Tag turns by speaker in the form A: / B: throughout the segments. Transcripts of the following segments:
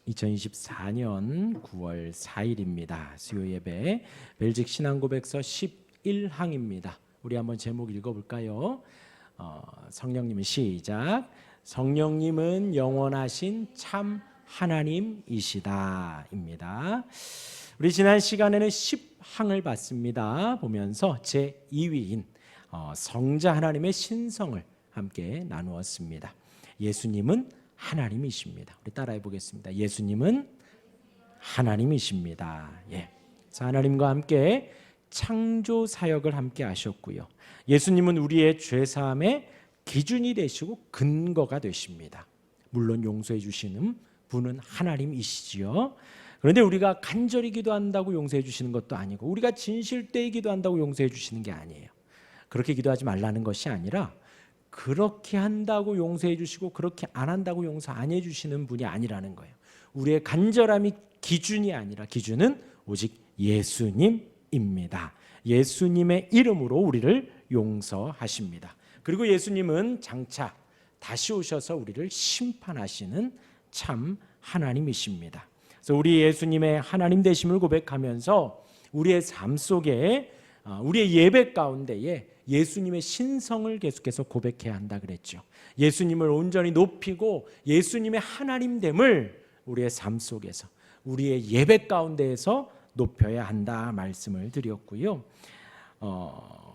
A: 2024년 9월 4일입니다. 수요 예배 벨직 신앙고백서 11항입니다. 우리 한번 제목 읽어볼까요? 성령님은 시작. 성령님은 영원하신 참 하나님이시다 입니다. 우리 지난 시간에는 10항을 봤습니다. 보면서 제2위인 성자 하나님의 신성을 함께 나누었습니다. 예수님은 하나님이십니다. 우리 따라해 보겠습니다. 예수님은 하나님이십니다. 예. 자, 하나님과 함께 창조 사역을 함께 하셨고요. 예수님은 우리의 죄 사함의 기준이 되시고 근거가 되십니다. 물론 용서해 주시는 분은 하나님이시지요. 그런데 우리가 간절히 기도한다고 용서해 주시는 것도 아니고 우리가 진실되이 기도한다고 용서해 주시는 게 아니에요. 그렇게 기도하지 말라는 것이 아니라 그렇게 한다고 용서해 주시고 그렇게 안 한다고 용서 안 해 주시는 분이 아니라는 거예요. 우리의 간절함이 기준이 아니라 기준은 오직 예수님입니다. 예수님의 이름으로 우리를 용서하십니다. 그리고 예수님은 장차 다시 오셔서 우리를 심판하시는 참 하나님이십니다. 그래서 우리 예수님의 하나님 되심을 고백하면서 우리의 삶 속에 우리의 예배 가운데에 예수님의 신성을 계속해서 고백해야 한다 그랬죠. 예수님을 온전히 높이고 예수님의 하나님됨을 우리의 삶 속에서 우리의 예배 가운데에서 높여야 한다 말씀을 드렸고요.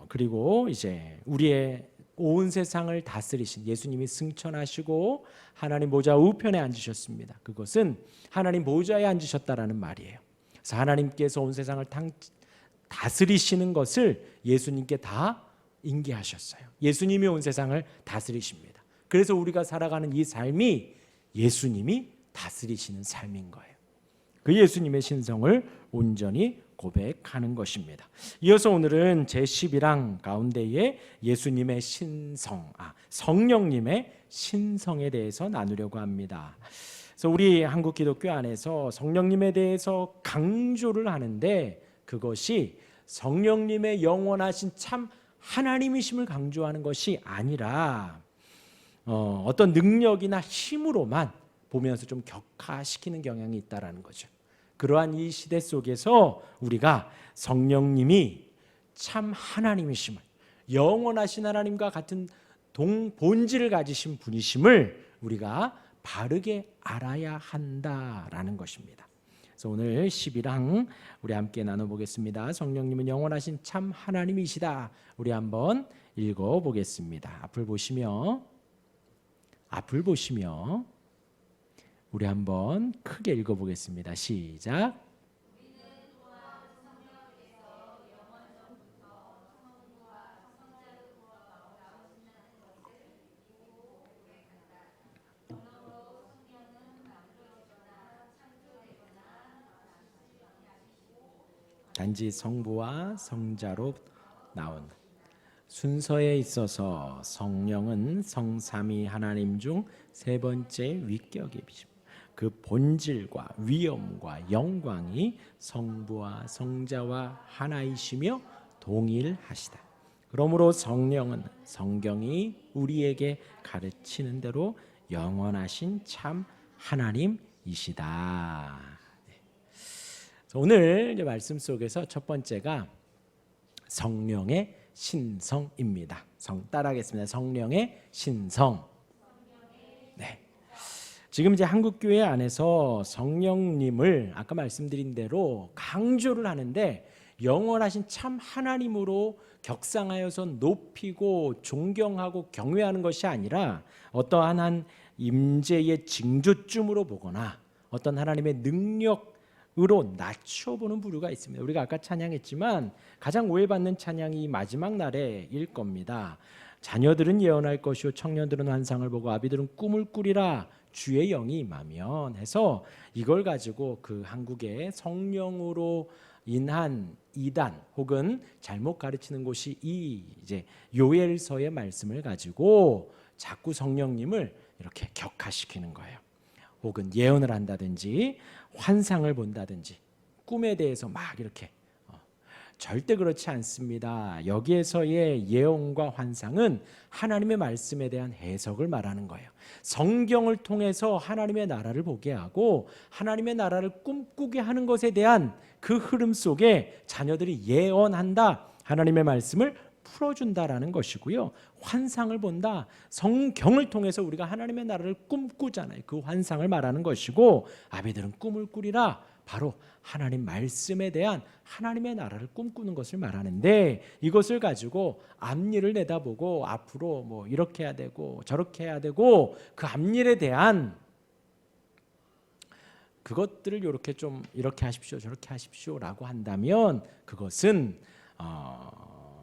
A: 그리고 이제 우리의 온 세상을 다스리신 예수님이 승천하시고 하나님 보좌 우편에 앉으셨습니다. 그것은 하나님 보좌에 앉으셨다라는 말이에요. 그래서 하나님께서 온 세상을 다스리시는 것을 예수님께 다 인계하셨어요. 예수님이 온 세상을 다스리십니다. 그래서 우리가 살아가는 이 삶이 예수님이 다스리시는 삶인 거예요. 그 예수님의 신성을 온전히 고백하는 것입니다. 이어서 오늘은 제11항 가운데에 예수님의 신성, 성령님의 신성에 대해서 나누려고 합니다. 그래서 우리 한국 기독교 안에서 성령님에 대해서 강조를 하는데 그것이 성령님의 영원하신 참 하나님이심을 강조하는 것이 아니라 어떤 능력이나 힘으로만 보면서 좀 격화시키는 경향이 있다라는 거죠. 그러한 이 시대 속에서 우리가 성령님이 참 하나님이심을 영원하신 하나님과 같은 본질을 가지신 분이심을 우리가 바르게 알아야 한다라는 것입니다. 그래서 오늘 11항 우리 함께 나눠보겠습니다. 성령님은 영원하신 참 하나님이시다. 우리 한번 읽어보겠습니다. 앞을 보시며 우리 한번 크게 읽어보겠습니다. 시작. 단지 성부와 성자로 나온 순서에 있어서 성령은 성삼위 하나님 중 세 번째 위격이십니다. 그 본질과 위엄과 영광이 성부와 성자와 하나이시며 동일하시다. 그러므로 성령은 성경이 우리에게 가르치는 대로 영원하신 참 하나님이시다. 오늘 말씀 속에서 첫 번째가 성령의 신성입니다. 따라하겠습니다. 성령의 신성. 네. 지금 이제 한국교회 안에서 성령님을 아까 말씀드린 대로 강조를 하는데 영원하신 참 하나님으로 격상하여서 높이고 존경하고 경외하는 것이 아니라 어떠한 한 임재의 징조쯤으로 보거나 어떤 하나님의 능력으로 낮춰보는 부류가 있습니다. 우리가 아까 찬양했지만 가장 오해받는 찬양이 마지막 날에일 겁니다. 자녀들은 예언할 것이요 청년들은 환상을 보고 아비들은 꿈을 꾸리라 주의 영이 임하면 해서 이걸 가지고 그 한국의 성령으로 인한 이단 혹은 잘못 가르치는 곳이 이 이제 요엘서의 말씀을 가지고 자꾸 성령님을 이렇게 격화시키는 거예요. 혹은 예언을 한다든지 환상을 본다든지 꿈에 대해서 막 이렇게 절대 그렇지 않습니다. 여기에서의 예언과 환상은 하나님의 말씀에 대한 해석을 말하는 거예요. 성경을 통해서 하나님의 나라를 보게 하고 하나님의 나라를 꿈꾸게 하는 것에 대한 그 흐름 속에 자녀들이 예언한다, 하나님의 말씀을 풀어준다라는 것이고요. 환상을 본다, 성경을 통해서 우리가 하나님의 나라를 꿈꾸잖아요. 그 환상을 말하는 것이고, 아비들은 꿈을 꾸리라, 바로 하나님 말씀에 대한 하나님의 나라를 꿈꾸는 것을 말하는데, 이것을 가지고 앞일을 내다보고 앞으로 뭐 이렇게 해야 되고 저렇게 해야 되고 그 앞일에 대한 그것들을 이렇게 좀 이렇게 하십시오 저렇게 하십시오라고 한다면 그것은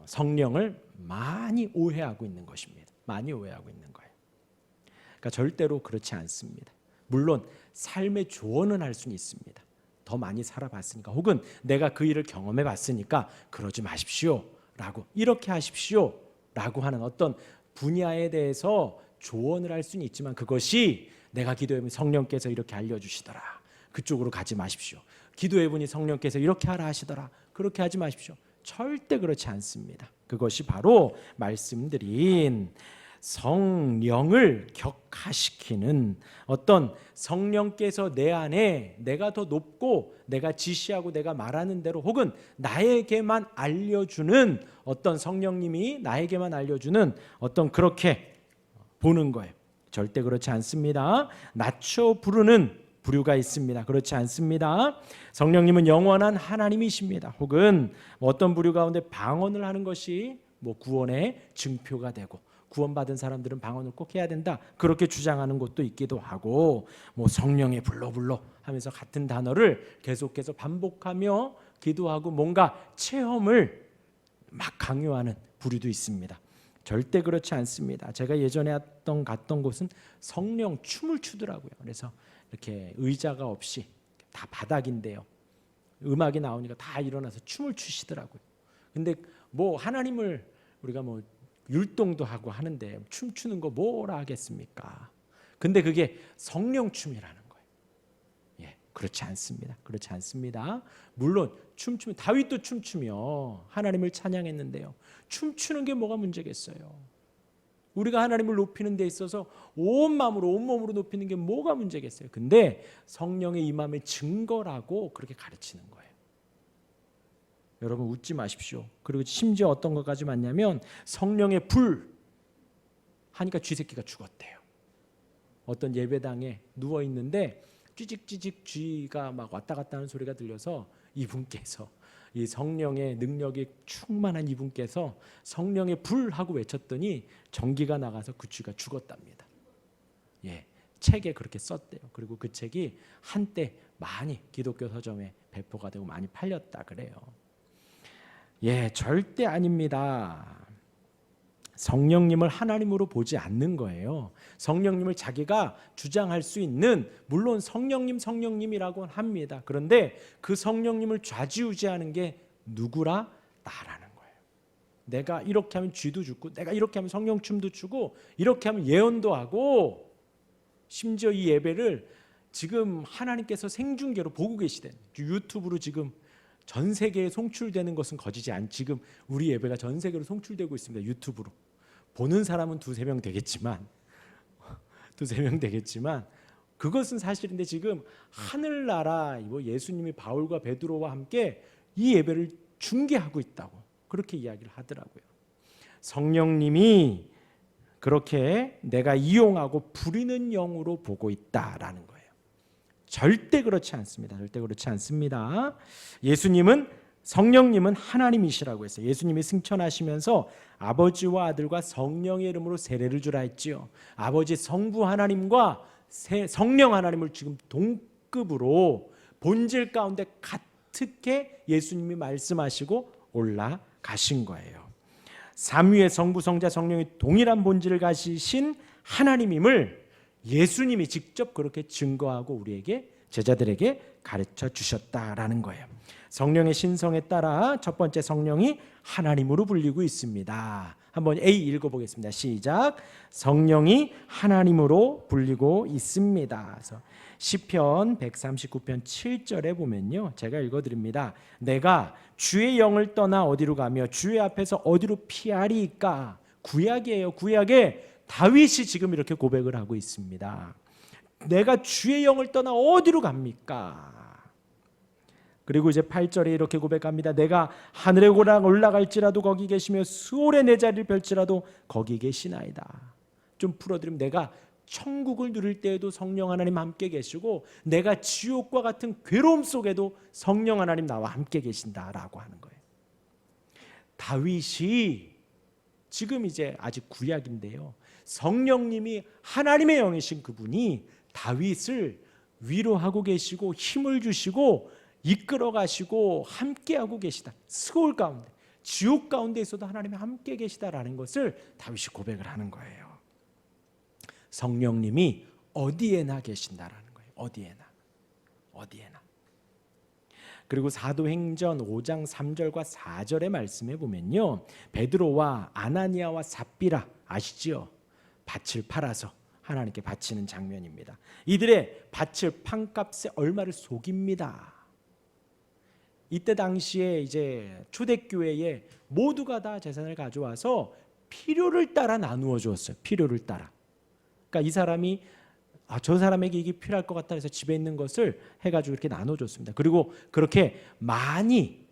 A: 성령을 많이 오해하고 있는 것입니다. 많이 오해하고 있는 거예요. 그러니까 절대로 그렇지 않습니다. 물론 삶의 조언은 할 수는 있습니다. 더 많이 살아봤으니까, 혹은 내가 그 일을 경험해 봤으니까 그러지 마십시오 라고, 이렇게 하십시오 라고 하는 어떤 분야에 대해서 조언을 할 수는 있지만, 그것이 내가 기도해보니 성령께서 이렇게 알려주시더라, 그쪽으로 가지 마십시오. 기도해보니 성령께서 이렇게 하라 하시더라, 그렇게 하지 마십시오. 절대 그렇지 않습니다. 그것이 바로 말씀드린 성령을 격화시키는, 어떤 성령께서 내 안에 내가 더 높고 내가 지시하고 내가 말하는 대로, 혹은 나에게만 알려주는, 어떤 성령님이 나에게만 알려주는 어떤, 그렇게 보는 거예요. 절대 그렇지 않습니다. 낮춰 부르는 부류가 있습니다. 그렇지 않습니다. 성령님은 영원한 하나님이십니다. 혹은 어떤 부류 가운데 방언을 하는 것이 뭐 구원의 증표가 되고, 구원받은 사람들은 방언을 꼭 해야 된다, 그렇게 주장하는 곳도 있기도 하고, 뭐 성령의 불러 하면서 같은 단어를 계속해서 반복하며 기도하고 뭔가 체험을 막 강요하는 부류도 있습니다. 절대 그렇지 않습니다. 제가 예전에 갔던 곳은 성령 춤을 추더라고요. 그래서 이렇게 의자가 없이 다 바닥인데요, 음악이 나오니까 다 일어나서 춤을 추시더라고요. 근데 뭐 하나님을 우리가 뭐 율동도 하고 하는데 춤추는 거 뭐라 하겠습니까? 근데 그게 성령 춤이라는 거예요. 예, 그렇지 않습니다. 그렇지 않습니다. 물론 춤추면, 다윗도 춤추며 하나님을 찬양했는데요, 춤추는 게 뭐가 문제겠어요? 우리가 하나님을 높이는 데 있어서 온 마음으로 온 몸으로 높이는 게 뭐가 문제겠어요? 근데 성령의 임함의 증거라고 그렇게 가르치는 거예요. 여러분 웃지 마십시오. 그리고 심지어 어떤 것까지 맞냐면, 성령의 불 하니까 쥐새끼가 죽었대요. 어떤 예배당에 누워 있는데 쥐직쥐직 쥐가 막 왔다 갔다 하는 소리가 들려서 이분께서, 이 성령의 능력이 충만한 이분께서 성령의 불 하고 외쳤더니 전기가 나가서 그 쥐가 죽었답니다. 예, 책에 그렇게 썼대요. 그리고 그 책이 한때 많이 기독교 서점에 배포가 되고 많이 팔렸다 그래요. 예, 절대 아닙니다. 성령님을 하나님으로 보지 않는 거예요. 성령님을 자기가 주장할 수 있는, 물론 성령님이라고 합니다. 그런데 그 성령님을 좌지우지하는 게 누구라? 나라는 거예요. 내가 이렇게 하면 쥐도 죽고, 내가 이렇게 하면 성령춤도 추고, 이렇게 하면 예언도 하고, 심지어 이 예배를 지금 하나님께서 생중계로 보고 계시대. 유튜브로 지금 전 세계에 송출되는 것은 거짓이 안, 지금 우리 예배가 전 세계로 송출되고 있습니다. 유튜브로. 보는 사람은 두세 명 되겠지만 그것은 사실인데, 지금 하늘나라 뭐 예수님이 바울과 베드로와 함께 이 예배를 중계하고 있다고 그렇게 이야기를 하더라고요. 성령님이 그렇게 내가 이용하고 부리는 영으로 보고 있다라는 거예요. 절대 그렇지 않습니다. 절대 그렇지 않습니다. 성령님은 하나님이시라고 했어요. 예수님이 승천하시면서 아버지와 아들과 성령의 이름으로 세례를 주라 했지요. 아버지 성부 하나님과 성령 하나님을 지금 동급으로 본질 가운데 같게 예수님이 말씀하시고 올라가신 거예요. 삼위의 성부 성자 성령이 동일한 본질을 가지신 하나님임을 예수님이 직접 그렇게 증거하고 우리에게, 제자들에게 가르쳐 주셨다라는 거예요. 성령의 신성에 따라 첫 번째, 성령이 하나님으로 불리고 있습니다. 한번 A 읽어보겠습니다. 시작. 성령이 하나님으로 불리고 있습니다. 그래서 시편 139편 7절에 보면요, 제가 읽어드립니다. 내가 주의 영을 떠나 어디로 가며 주의 앞에서 어디로 피하리이까. 구약이에요. 구약에 다윗이 지금 이렇게 고백을 하고 있습니다. 내가 주의 영을 떠나 어디로 갑니까? 그리고 이제 8절에 이렇게 고백합니다. 내가 하늘에 올라갈지라도 거기 계시며 수월에 내 자리를 펼지라도 거기 계시나이다. 좀 풀어드리면 내가 천국을 누릴 때에도 성령 하나님 함께 계시고 내가 지옥과 같은 괴로움 속에도 성령 하나님 나와 함께 계신다라고 하는 거예요. 다윗이 지금 이제 아직 구약인데요, 성령님이 하나님의 영이신 그분이 다윗을 위로하고 계시고 힘을 주시고 이끌어 가시고 함께하고 계시다. 스골 가운데, 지옥 가운데에서도 하나님이 함께 계시다라는 것을 다윗이 고백을 하는 거예요. 성령님이 어디에나 계신다라는 거예요. 어디에나. 그리고 사도행전 5장 3절과 4절의 말씀에 보면요, 베드로와 아나니아와 삽비라 아시죠? 밭을 팔아서 하나님께 바치는 장면입니다. 이들의 밭을 판값에 얼마를 속입니다. 이때 당시에 이제 초대교회에 모두가 다 재산을 가져와서 필요를 따라 나누어 주었어요. 필요를 따라. 그러니까 이 사람이 저 사람에게 이게 필요할 것 같다 해서 집에 있는 것을 해가지고 이렇게 나눠줬습니다. 그리고 그렇게 많이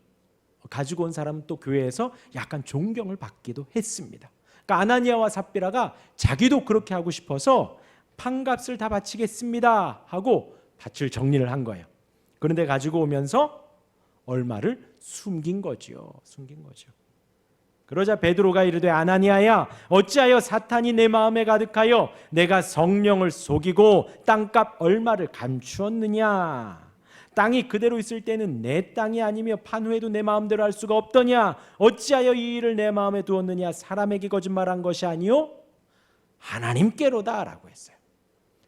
A: 가지고 온 사람은 또 교회에서 약간 존경을 받기도 했습니다. 그러니까 아나니아와 삽비라가 자기도 그렇게 하고 싶어서 판값을 다 바치겠습니다 하고 밭을 정리를 한 거예요. 그런데 가지고 오면서 얼마를 숨긴 거죠. 그러자 베드로가 이르되 아나니아야, 어찌하여 사탄이 내 마음에 가득하여 내가 성령을 속이고 땅값 얼마를 감추었느냐? 땅이 그대로 있을 때는 내 땅이 아니며 판 후에도 내 마음대로 할 수가 없더냐? 어찌하여 이 일을 내 마음에 두었느냐? 사람에게 거짓말한 것이 아니요 하나님께로다라고 했어요.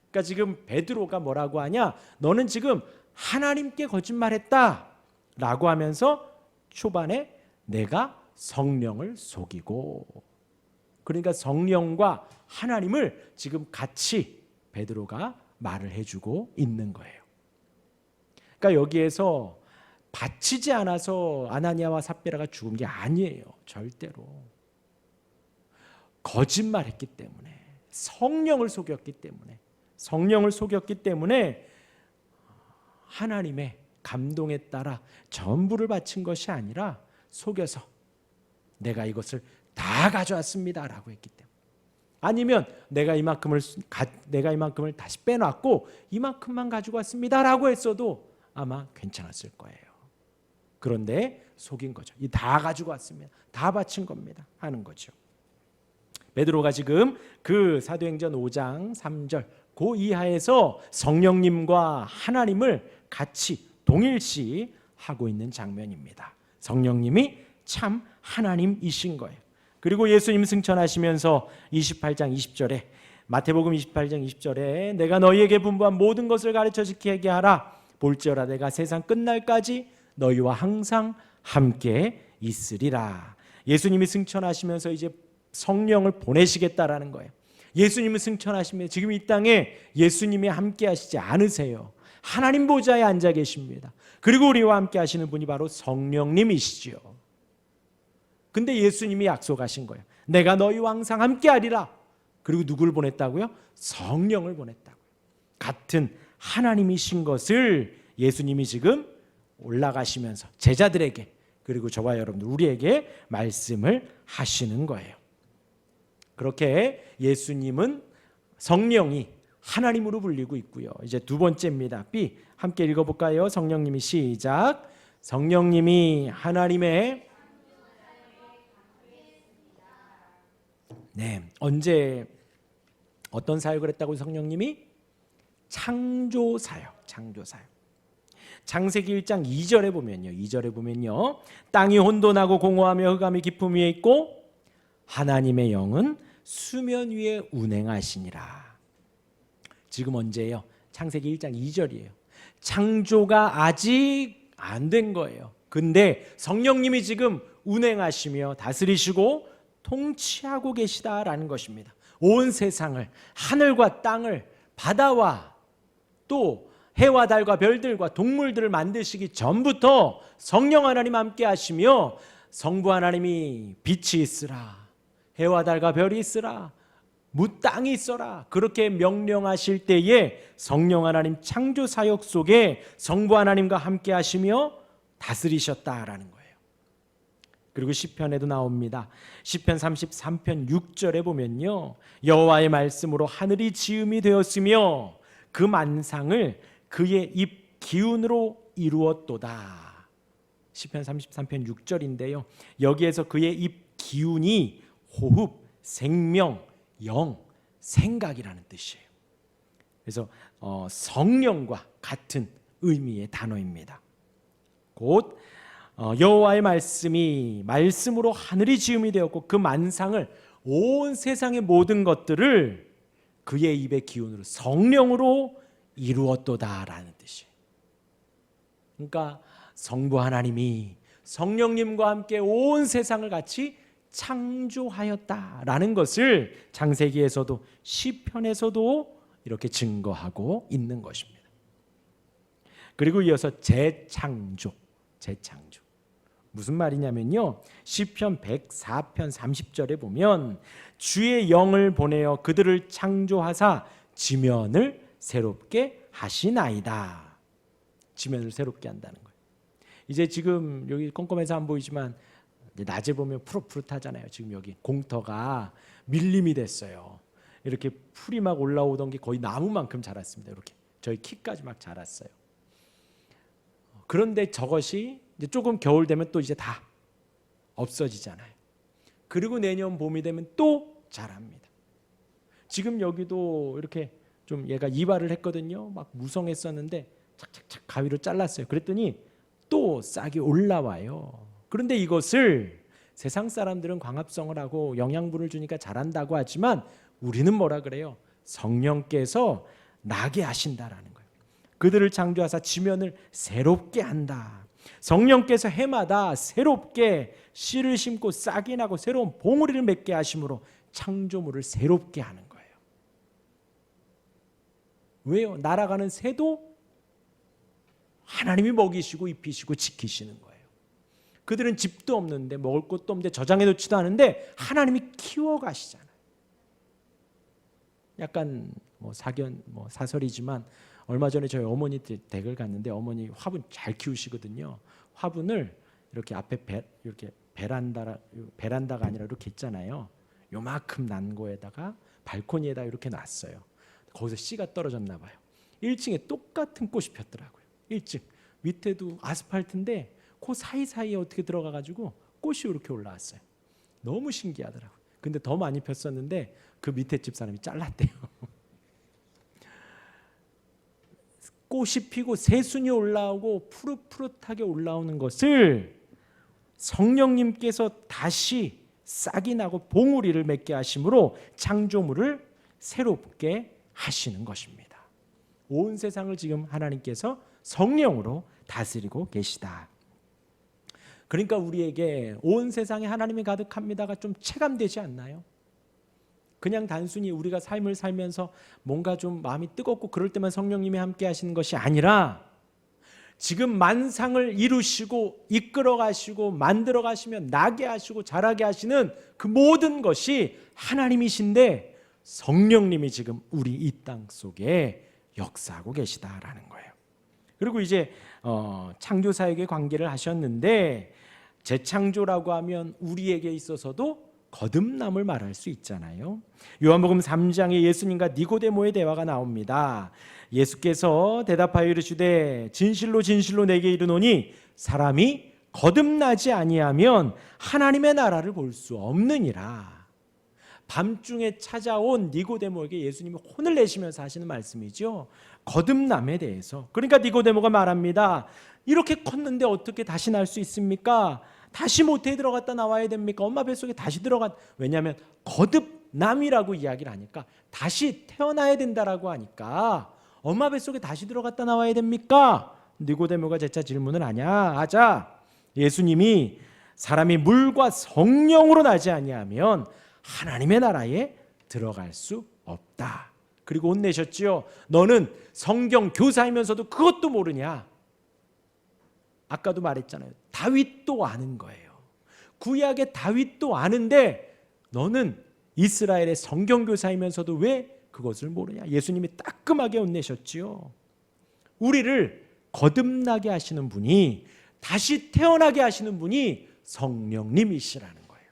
A: 그러니까 지금 베드로가 뭐라고 하냐? 너는 지금 하나님께 거짓말했다라고 하면서 초반에 내가 성령을 속이고, 그러니까 성령과 하나님을 지금 같이 베드로가 말을 해주고 있는 거예요. 그러니까 여기에서 바치지 않아서 아나니아와 삽비라가 죽은 게 아니에요. 절대로. 거짓말했기 때문에, 성령을 속였기 때문에 하나님의 감동에 따라 전부를 바친 것이 아니라 속여서 내가 이것을 다 가져왔습니다라고 했기 때문에, 아니면 내가 이만큼을 다시 빼놨고 이만큼만 가지고 왔습니다라고 했어도 아마 괜찮았을 거예요. 그런데 속인 거죠. 이 다 가지고 왔습니다, 다 바친 겁니다 하는 거죠. 베드로가 지금 그 사도행전 5장 3절 그 이하에서 성령님과 하나님을 같이 동일시 하고 있는 장면입니다. 성령님이 참 하나님이신 거예요. 그리고 예수님 승천하시면서 28장 20절에, 마태복음 28장 20절에 내가 너희에게 분부한 모든 것을 가르쳐 지키게 하라. 볼지어다 내가 세상 끝날까지 너희와 항상 함께 있으리라. 예수님이 승천하시면서 이제 성령을 보내시겠다라는 거예요. 예수님은 승천하시면 지금 이 땅에 예수님이 함께 하시지 않으세요. 하나님 보좌에 앉아 계십니다. 그리고 우리와 함께 하시는 분이 바로 성령님이시지요. 근데 예수님이 약속하신 거예요. 내가 너희와 항상 함께 하리라. 그리고 누구를 보냈다고요? 성령을 보냈다고요. 같은 하나님이신 것을 예수님이 지금 올라가시면서 제자들에게, 그리고 저와 여러분들 우리에게 말씀을 하시는 거예요. 그렇게 예수님은 성령이 하나님으로 불리고 있고요. 이제 두 번째입니다. B, 함께 읽어볼까요? 성령님이 시작. 성령님이 하나님의 언제 어떤 사역을 했다고 성령님이? 창조 사역. 창세기 1장 2절에 보면요. 땅이 혼돈하고 공허하며 흑암이 깊음 위에 있고 하나님의 영은 수면 위에 운행하시니라. 지금 언제예요? 창세기 1장 2절이에요. 창조가 아직 안 된 거예요. 근데 성령님이 지금 운행하시며 다스리시고 통치하고 계시다라는 것입니다. 온 세상을, 하늘과 땅을, 바다와 또 해와 달과 별들과 동물들을 만드시기 전부터 성령 하나님 함께 하시며 성부 하나님이 빛이 있으라, 해와 달과 별이 있으라, 무 땅이 있어라 그렇게 명령하실 때에 성령 하나님 창조 사역 속에 성부 하나님과 함께 하시며 다스리셨다라는 거예요. 그리고 시편에도 나옵니다. 시편 33편 6절에 보면요, 여호와의 말씀으로 하늘이 지음이 되었으며 그 만상을 그의 입 기운으로 이루었도다. 시편 33편 6절인데요, 여기에서 그의 입 기운이 호흡, 생명, 영, 생각이라는 뜻이에요. 그래서 성령과 같은 의미의 단어입니다. 곧 여호와의 말씀이 말씀으로 하늘이 지음이 되었고 그 만상을, 온 세상의 모든 것들을 그의 입의 기운으로, 성령으로 이루었도다라는 뜻이에요. 그러니까 성부 하나님이 성령님과 함께 온 세상을 같이 창조하였다라는 것을 창세기에서도 시편에서도 이렇게 증거하고 있는 것입니다. 그리고 이어서 재창조. 무슨 말이냐면요, 시편 104편 30절에 보면 주의 영을 보내어 그들을 창조하사 지면을 새롭게 하시나이다. 지면을 새롭게 한다는 거예요. 이제 지금 여기 꼼꼼해서 안 보이지만 낮에 보면 푸릇푸릇하잖아요. 지금 여기 공터가 밀림이 됐어요. 이렇게 풀이 막 올라오던 게 거의 나무만큼 자랐습니다. 이렇게 저희 키까지 막 자랐어요. 그런데 저것이 이제 조금 겨울 되면 또 이제 다 없어지잖아요. 그리고 내년 봄이 되면 또 자랍니다. 지금 여기도 이렇게 좀 얘가 이발을 했거든요. 막 무성했었는데 착착착 가위로 잘랐어요. 그랬더니 또 싹이 올라와요. 그런데 이것을 세상 사람들은 광합성을 하고 영양분을 주니까 자란다고 하지만 우리는 뭐라 그래요? 성령께서 나게 하신다라는 거예요. 그들을 창조하사 지면을 새롭게 한다. 성령께서 해마다 새롭게 씨를 심고 싹이 나고 새로운 봉우리를 맺게 하심으로 창조물을 새롭게 하는 거예요. 왜요? 날아가는 새도 하나님이 먹이시고 입히시고 지키시는 거예요. 그들은 집도 없는데, 먹을 것도 없는데, 저장해 놓지도 않은데 하나님이 키워가시잖아요. 약간 사설이지만 얼마 전에 저희 어머니 댁을 갔는데 어머니 화분 잘 키우시거든요. 화분을 이렇게 앞에 이렇게 베란다가 아니라 이렇게 있잖아요. 요만큼 난 거에다가 발코니에다 이렇게 놨어요. 거기서 씨가 떨어졌나 봐요. 1층에 똑같은 꽃이 폈더라고요. 1층 밑에도 아스팔트인데 그 사이사이에 어떻게 들어가가지고 꽃이 이렇게 올라왔어요. 너무 신기하더라고요. 근데 더 많이 폈었는데 그 밑에 집 사람이 잘랐대요. 꽃이 피고 새순이 올라오고 푸릇푸릇하게 올라오는 것을 성령님께서 다시 싹이 나고 봉우리를 맺게 하심으로 창조물을 새롭게 하시는 것입니다. 온 세상을 지금 하나님께서 성령으로 다스리고 계시다. 그러니까 우리에게 온 세상에 하나님이 가득합니다가 좀 체감되지 않나요? 그냥 단순히 우리가 삶을 살면서 뭔가 좀 마음이 뜨겁고 그럴 때만 성령님이 함께 하시는 것이 아니라 지금 만상을 이루시고 이끌어 가시고 만들어 가시며 나게 하시고 자라게 하시는 그 모든 것이 하나님이신데 성령님이 지금 우리 이 땅 속에 역사하고 계시다라는 거예요. 그리고 이제 창조사역의 관계를 하셨는데 재창조라고 하면 우리에게 있어서도 거듭남을 말할 수 있잖아요. 요한복음 3장에 예수님과 니고데모의 대화가 나옵니다. 예수께서 대답하여 이르시되 진실로 진실로 내게 이르노니 사람이 거듭나지 아니하면 하나님의 나라를 볼 수 없느니라. 밤중에 찾아온 니고데모에게 예수님이 혼을 내시면서 하시는 말씀이죠. 거듭남에 대해서. 그러니까 니고데모가 말합니다. 이렇게 컸는데 어떻게 다시 날 수 있습니까? 다시 모태에 들어갔다 나와야 됩니까? 엄마 뱃속에 다시 왜냐하면 거듭남이라고 이야기를 하니까 다시 태어나야 된다라고 하니까 엄마 뱃속에 다시 들어갔다 나와야 됩니까? 니고데모가 재차 질문을 하자 예수님이 사람이 물과 성령으로 나지 아니하면 하나님의 나라에 들어갈 수 없다. 그리고 혼내셨지요. 너는 성경 교사이면서도 그것도 모르냐? 아까도 말했잖아요. 다윗도 아는 거예요. 구약의 다윗도 아는데 너는 이스라엘의 성경 교사이면서도 왜 그것을 모르냐? 예수님이 따끔하게 혼내셨지요. 우리를 거듭나게 하시는 분이, 다시 태어나게 하시는 분이 성령님이시라는 거예요.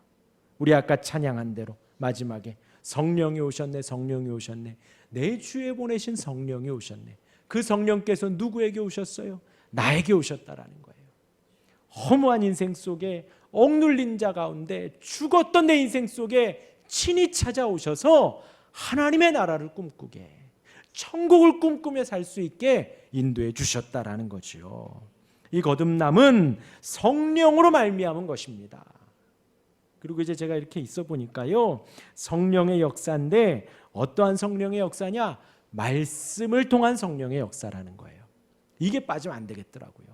A: 우리 아까 찬양한 대로 마지막에 성령이 오셨네, 성령이 오셨네. 내 주에 보내신 성령이 오셨네. 그 성령께서 누구에게 오셨어요? 나에게 오셨다라는 거예요. 허무한 인생 속에 억눌린 자 가운데 죽었던 내 인생 속에 친히 찾아오셔서 하나님의 나라를 꿈꾸게, 천국을 꿈꾸며 살 수 있게 인도해 주셨다라는 거지요. 이 거듭남은 성령으로 말미암은 것입니다. 그리고 이제 제가 이렇게 있어 보니까요, 성령의 역사인데 어떠한 성령의 역사냐? 말씀을 통한 성령의 역사라는 거예요. 이게 빠지면 안 되겠더라고요.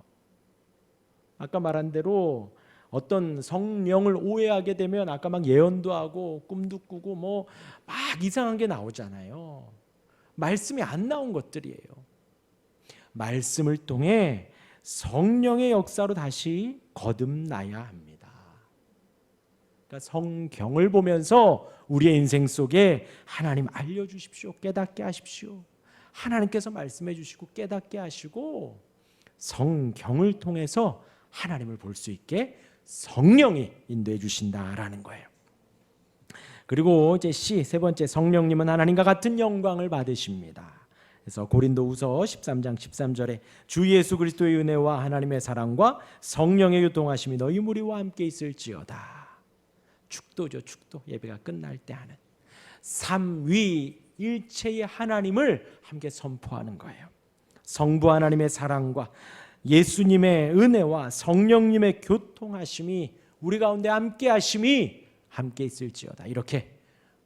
A: 아까 말한 대로 어떤 성령을 오해하게 되면 아까 막 예언도 하고 꿈도 꾸고 뭐 막 이상한 게 나오잖아요. 말씀이 안 나온 것들이에요. 말씀을 통해 성령의 역사로 다시 거듭나야 합니다. 그러니까 성경을 보면서 우리의 인생 속에 하나님 알려주십시오. 깨닫게 하십시오. 하나님께서 말씀해 주시고 깨닫게 하시고 성경을 통해서 하나님을 볼 수 있게 성령이 인도해 주신다라는 거예요. 그리고 이제 세 번째, 성령님은 하나님과 같은 영광을 받으십니다. 그래서 고린도후서 13장 13절에 주 예수 그리스도의 은혜와 하나님의 사랑과 성령의 교통하심이 너희 무리와 함께 있을지어다. 축도죠, 축도. 예배가 끝날 때 하는 삼위일체의 하나님을 함께 선포하는 거예요. 성부 하나님의 사랑과 예수님의 은혜와 성령님의 교통하심이 우리 가운데 함께 하심이 함께 있을지어다. 이렇게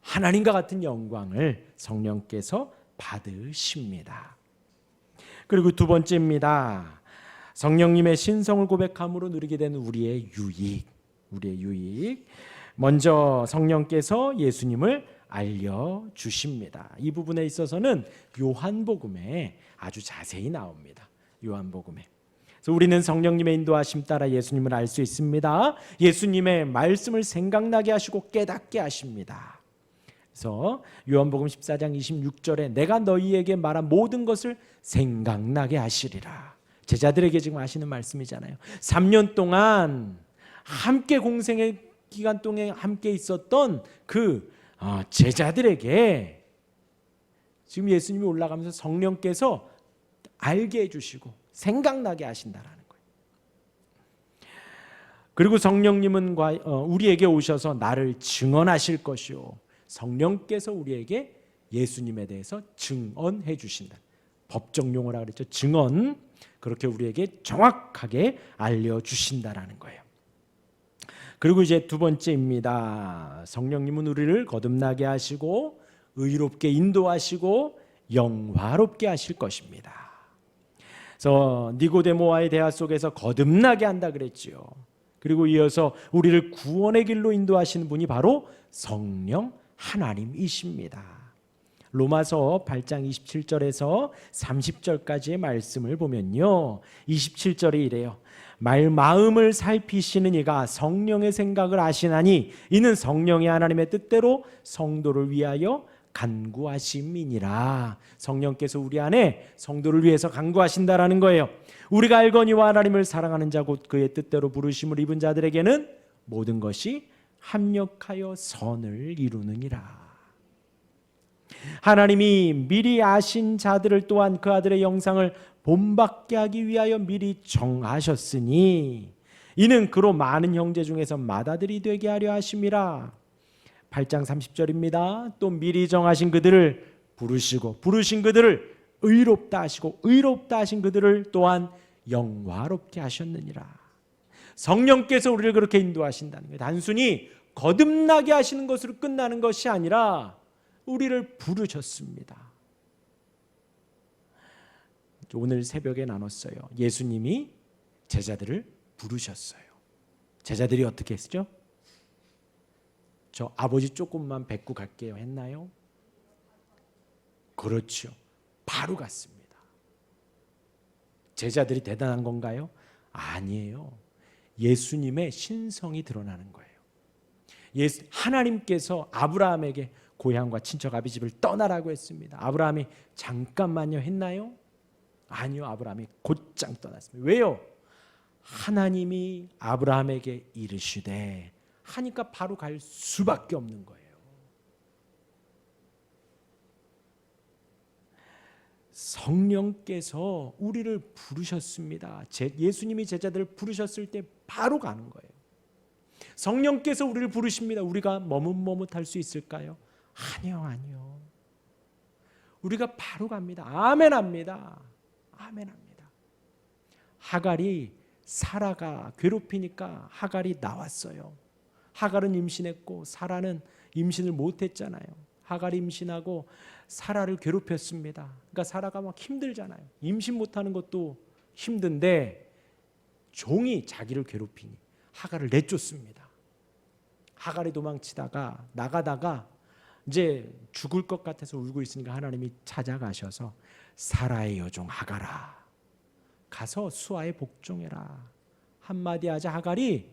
A: 하나님과 같은 영광을 성령께서 받으십니다. 그리고 두 번째입니다. 성령님의 신성을 고백함으로 누리게 되는 우리의 유익. 먼저 성령께서 예수님을 알려주십니다. 이 부분에 있어서는 요한복음에 아주 자세히 나옵니다. 요한복음에. 그래서 우리는 성령님의 인도하심 따라 예수님을 알 수 있습니다. 예수님의 말씀을 생각나게 하시고 깨닫게 하십니다. 그래서 요한복음 14장 26절에 내가 너희에게 말한 모든 것을 생각나게 하시리라. 제자들에게 지금 하시는 말씀이잖아요. 3년 동안 함께 공생의 기간 동안 함께 있었던 그 제자들에게 지금 예수님이 올라가면서 성령께서 알게 해주시고 생각나게 하신다라는 거예요. 그리고 성령님은 우리에게 오셔서 나를 증언하실 것이요. 성령께서 우리에게 예수님에 대해서 증언해 주신다. 법정 용어라 그랬죠. 증언. 그렇게 우리에게 정확하게 알려주신다라는 거예요. 그리고 이제 두 번째입니다. 성령님은 우리를 거듭나게 하시고 의롭게 인도하시고 영화롭게 하실 것입니다. 그래서 니고데모와의 대화 속에서 거듭나게 한다 그랬지요. 그리고 이어서 우리를 구원의 길로 인도하시는 분이 바로 성령 하나님이십니다. 로마서 8장 27절에서 30절까지의 말씀을 보면요, 27절이 이래요. 마음을 살피시는 이가 성령의 생각을 아시나니 이는 성령이 하나님의 뜻대로 성도를 위하여 간구하심이니라. 성령께서 우리 안에 성도를 위해서 간구하신다라는 거예요. 우리가 알거니와 하나님을 사랑하는 자 곧 그의 뜻대로 부르심을 입은 자들에게는 모든 것이 합력하여 선을 이루느니라. 하나님이 미리 아신 자들을 또한 그 아들의 영상을 본받게 하기 위하여 미리 정하셨으니 이는 그로 많은 형제 중에서 맏아들이 되게 하려 하심이라. 8장 30절입니다. 또 미리 정하신 그들을 부르시고 부르신 그들을 의롭다 하시고 의롭다 하신 그들을 또한 영화롭게 하셨느니라. 성령께서 우리를 그렇게 인도하신다는 거예요. 단순히 거듭나게 하시는 것으로 끝나는 것이 아니라 우리를 부르셨습니다. 오늘 새벽에 나눴어요. 예수님이 제자들을 부르셨어요. 제자들이 어떻게 했죠? 저 아버지 조금만 뵙고 갈게요 했나요? 그렇죠. 바로 갔습니다. 제자들이 대단한 건가요? 아니에요. 예수님의 신성이 드러나는 거예요. 하나님께서 아브라함에게 고향과 친척 아비집을 떠나라고 했습니다. 아브라함이 잠깐만요 했나요? 아니요. 아브라함이 곧장 떠났습니다. 왜요? 하나님이 아브라함에게 이르시되 하니까 바로 갈 수밖에 없는 거예요. 성령께서 우리를 부르셨습니다. 예수님이 제자들을 부르셨을 때 바로 가는 거예요. 성령께서 우리를 부르십니다. 우리가 머뭇머뭇할 수 있을까요? 아니요. 우리가 바로 갑니다. 아멘합니다. 아멘합니다. 하갈이 사라가 괴롭히니까 하갈이 나왔어요. 하갈은 임신했고 사라는 임신을 못했잖아요. 하갈이 임신하고 사라를 괴롭혔습니다. 그러니까 사라가 막 힘들잖아요. 임신 못하는 것도 힘든데 종이 자기를 괴롭히니 하갈을 내쫓습니다. 하갈이 도망치다가 나가다가 이제 죽을 것 같아서 울고 있으니까 하나님이 찾아가셔서 사라의 여종 하갈아 가서 수아에 복종해라 한마디 하자 하갈이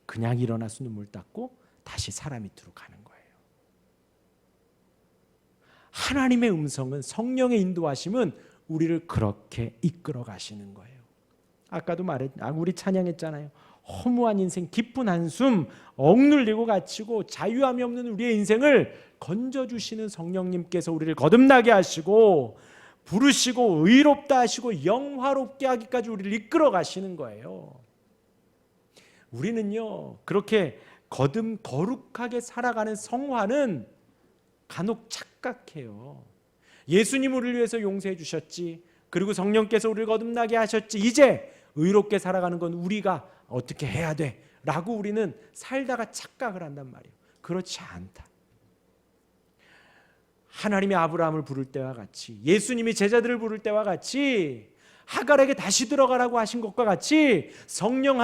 A: 그냥 일어나서 눈물 닦고 다시 사라 밑으로 가는 거예요. 하나님의 음성은 성령의 인도하심은 우리를 그렇게 이끌어 가시는 거예요. 아까도 우리 찬양했잖아요. 허무한 인생 깊은 한숨 억눌리고 갇히고 자유함이 없는 우리의 인생을 건져주시는 성령님께서 우리를 거듭나게 하시고 부르시고 의롭다 하시고 영화롭게 하기까지 우리를 이끌어 가시는 거예요. 우리는요 그렇게 거룩하게 살아가는 성화는 간혹 착각해요. 예수님 우리를 위해서 용서해 주셨지, 그리고 성령께서 우리를 거듭나게 하셨지, 이제 의롭게 살아가는 건 우리가 어떻게 해야 돼 라고 우리는 살다가 착각을 한단 말이에요. 그렇지 않다. 하나님이 아브라함을 부를 때와 같이, 예수님이 제자들을 부를 때와 같이, 하갈에게 다시 들어가라고 하신 것과 같이 성령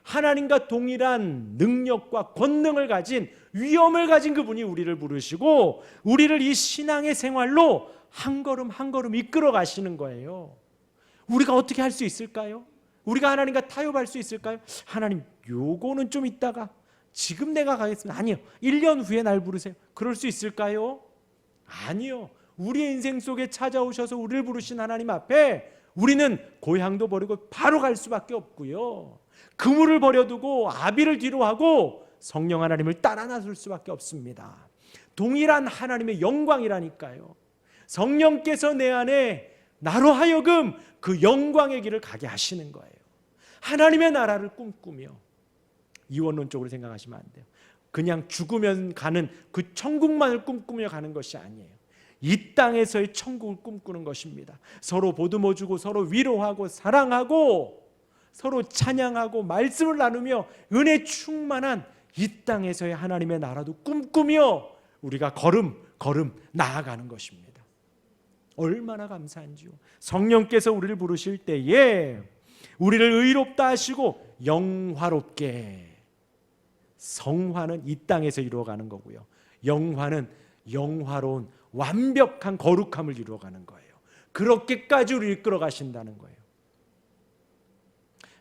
A: 하나님과 동일한 능력과 권능을 가진, 위엄을 가진 그분이 우리를 부르시고 우리를 이 신앙의 생활로 한 걸음 한 걸음 이끌어 가시는 거예요. 우리가 어떻게 할 수 있을까요? 우리가 하나님과 타협할 수 있을까요? 하나님 요거는 좀 있다가 지금 내가 가겠습니다. 아니요. 1년 후에 날 부르세요. 그럴 수 있을까요? 아니요. 우리의 인생 속에 찾아오셔서 우리를 부르신 하나님 앞에 우리는 고향도 버리고 바로 갈 수밖에 없고요. 그물을 버려두고 아비를 뒤로 하고 성령 하나님을 따라 나설 수밖에 없습니다. 동일한 하나님의 영광이라니까요. 성령께서 내 안에 나로 하여금 그 영광의 길을 가게 하시는 거예요. 하나님의 나라를 꿈꾸며, 이원론적으로 생각하시면 안 돼요. 그냥 죽으면 가는 그 천국만을 꿈꾸며 가는 것이 아니에요. 이 땅에서의 천국을 꿈꾸는 것입니다. 서로 보듬어주고 서로 위로하고 사랑하고 서로 찬양하고 말씀을 나누며 은혜 충만한 이 땅에서의 하나님의 나라도 꿈꾸며 우리가 걸음 나아가는 것입니다. 얼마나 감사한지요. 성령께서 우리를 부르실 때에 우리를 의롭다 하시고 영화롭게, 성화는 이 땅에서 이루어가는 거고요, 영화는 영화로운 완벽한 거룩함을 이루어가는 거예요. 그렇게까지 우리를 이끌어 가신다는 거예요.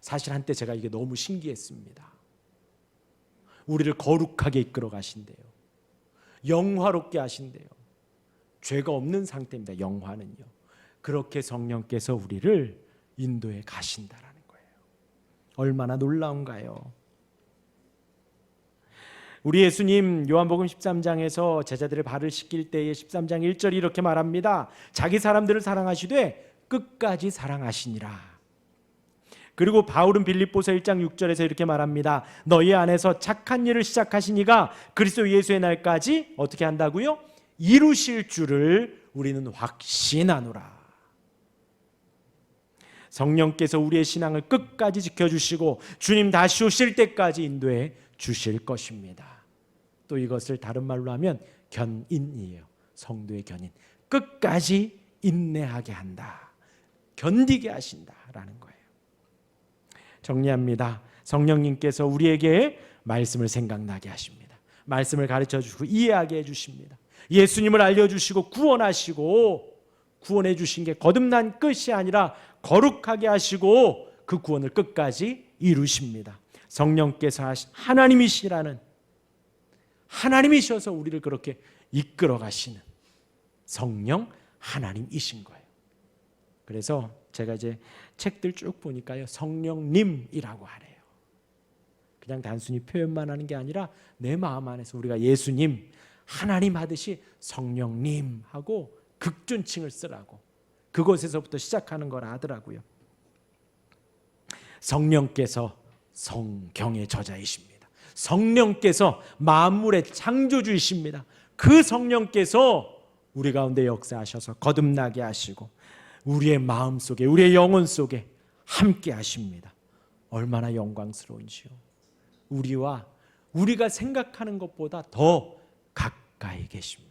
A: 사실 한때 제가 이게 너무 신기했습니다. 우리를 거룩하게 이끌어 가신대요. 영화롭게 하신대요. 죄가 없는 상태입니다. 영화는요. 그렇게 성령께서 우리를 인도해 가신다라는 거예요. 얼마나 놀라운가요? 우리 예수님 요한복음 13장에서 제자들을 발을 씻길 때에 13장 1절이 이렇게 말합니다. 자기 사람들을 사랑하시되 끝까지 사랑하시니라. 그리고 바울은 빌립보서 1장 6절에서 이렇게 말합니다. 너희 안에서 착한 일을 시작하신 이가 그리스도 예수의 날까지 어떻게 한다고요? 이루실 줄을 우리는 확신하노라. 성령께서 우리의 신앙을 끝까지 지켜주시고 주님 다시 오실 때까지 인도해 주실 것입니다. 또 이것을 다른 말로 하면 견인이에요. 성도의 견인. 끝까지 인내하게 한다. 견디게 하신다라는 거예요. 정리합니다. 성령님께서 우리에게 말씀을 생각나게 하십니다. 말씀을 가르쳐 주시고 이해하게 해주십니다. 예수님을 알려주시고 구원하시고, 구원해 주신 게 거듭난 끝이 아니라 거룩하게 하시고 그 구원을 끝까지 이루십니다. 성령께서 하나님이시라는, 하나님이셔서 우리를 그렇게 이끌어 가시는 성령 하나님이신 거예요. 그래서 제가 이제 책들 쭉 보니까요, 성령님이라고 하래요. 그냥 단순히 표현만 하는 게 아니라 내 마음 안에서 우리가 예수님, 하나님 하듯이 성령님 하고 극존칭을 쓰라고, 그곳에서부터 시작하는 거라 하더라고요. 성령께서 성경의 저자이십니다. 성령께서 만물의 창조주이십니다. 그 성령께서 우리 가운데 역사하셔서 거듭나게 하시고 우리의 마음 속에, 우리의 영혼 속에 함께 하십니다. 얼마나 영광스러운지요. 우리가 생각하는 것보다 더 가까이 계십니다.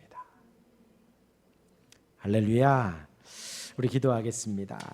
A: 할렐루야. 우리 기도하겠습니다.